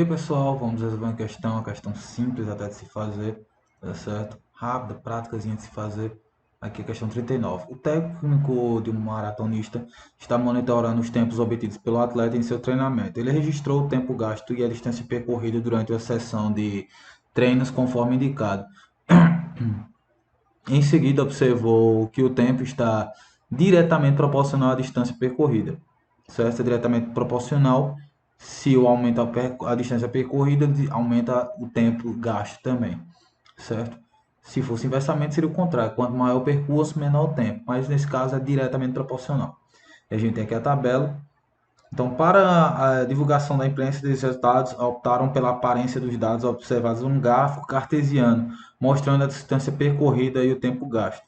aí pessoal, vamos resolver uma questão simples até de se fazer, tá certo? Rápida, práticazinha de se fazer. Aqui a questão 39. O técnico de um maratonista está monitorando os tempos obtidos pelo atleta em seu treinamento. Ele registrou o tempo gasto e a distância percorrida durante a sessão de treinos conforme indicado. Em seguida, observou que o tempo está diretamente proporcional à distância percorrida. Certo? É diretamente proporcional. Se eu aumentar a distância percorrida, aumenta o tempo gasto também. Certo? Se fosse inversamente, seria o contrário. Quanto maior o percurso, menor o tempo. Mas nesse caso é diretamente proporcional. A gente tem aqui a tabela. Então, para a divulgação da imprensa desses resultados, optaram pela aparência dos dados observados num gráfico cartesiano, mostrando a distância percorrida e o tempo gasto.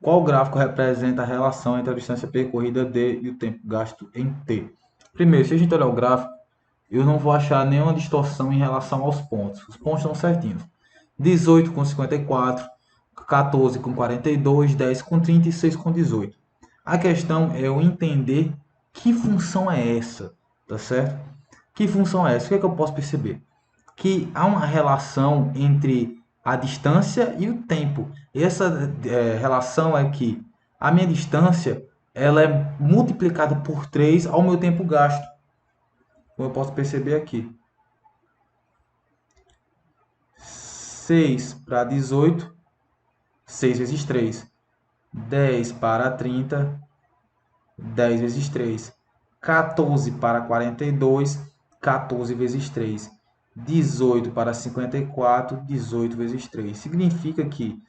Qual gráfico representa a relação entre a distância percorrida D e o tempo gasto em T? Primeiro, se a gente olhar o gráfico, eu não vou achar nenhuma distorção em relação aos pontos. Os pontos estão certinhos. 18 com 54, 14 com 42, 10 com 30 e 6 com 18. A questão é eu entender que função é essa, tá certo? Que função é essa? O que é que eu posso perceber? Que há uma relação entre a distância e o tempo. E essa relação é que a minha distância ela é multiplicada por 3 ao meu tempo gasto. Como eu posso perceber aqui. 6 para 18, 6 vezes 3. 10 para 30, 10 vezes 3. 14 para 42, 14 vezes 3. 18 para 54, 18 vezes 3. Significa que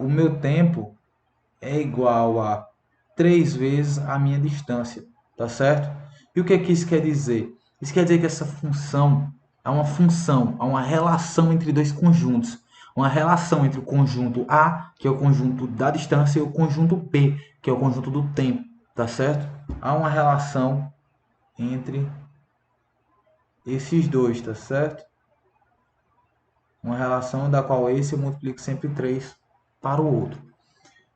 o meu tempo é igual a 3 vezes a minha distância, tá certo? E o que é que isso quer dizer? Isso quer dizer que essa função é uma função, é uma relação entre dois conjuntos. Uma relação entre o conjunto A, que é o conjunto da distância, e o conjunto B, que é o conjunto do tempo, tá certo? Há uma relação entre esses dois, tá certo? Uma relação da qual esse eu multiplico sempre 3 para o outro.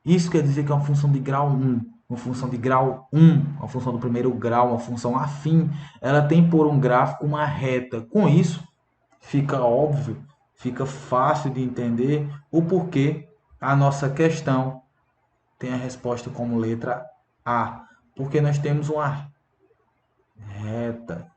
Isso quer dizer que é uma função de grau 1, uma função de grau 1, uma função do primeiro grau, uma função afim, ela tem por um gráfico uma reta. Com isso, fica óbvio, fica fácil de entender o porquê a nossa questão tem a resposta como letra A. Porque nós temos uma reta,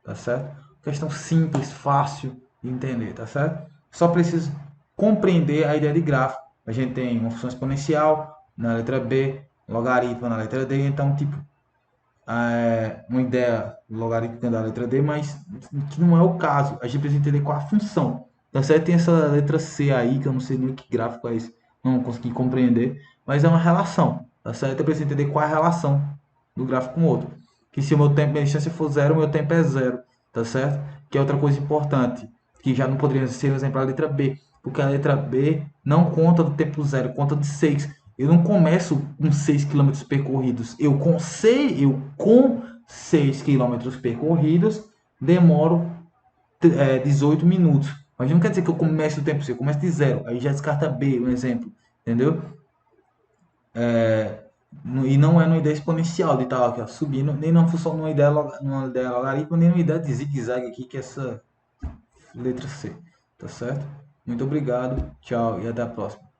tá certo? Questão simples, fácil de entender, tá certo? Só precisa compreender a ideia de gráfico. A gente tem uma função exponencial na letra B, logaritmo na letra D, então, tipo, uma ideia logarítmica da letra D, mas que não é o caso. A gente precisa entender qual a função. Tá certo? Tem essa letra C aí, que eu não sei nem que gráfico é esse, não consegui compreender, mas é uma relação. Tá certo? Eu preciso entender qual é a relação do gráfico com o outro. Que se o meu tempo, minha distância for zero, o meu tempo é zero. Tá certo? Que é outra coisa importante, que já não poderia ser um exemplo da letra B, porque a letra B não conta do tempo zero, conta de 6. Eu não começo com 6 quilômetros percorridos. Eu com 6 quilômetros percorridos demoro 18 minutos. Mas não quer dizer que eu comece o tempo C, eu começo de zero. Aí já descarta B, um exemplo. Entendeu? E não é numa ideia exponencial de estar aqui, ó, subindo, nem numa função numa ideia logarítmica, nem numa ideia de zigue-zague aqui, que é essa letra C. Tá certo? Muito obrigado, tchau e até a próxima.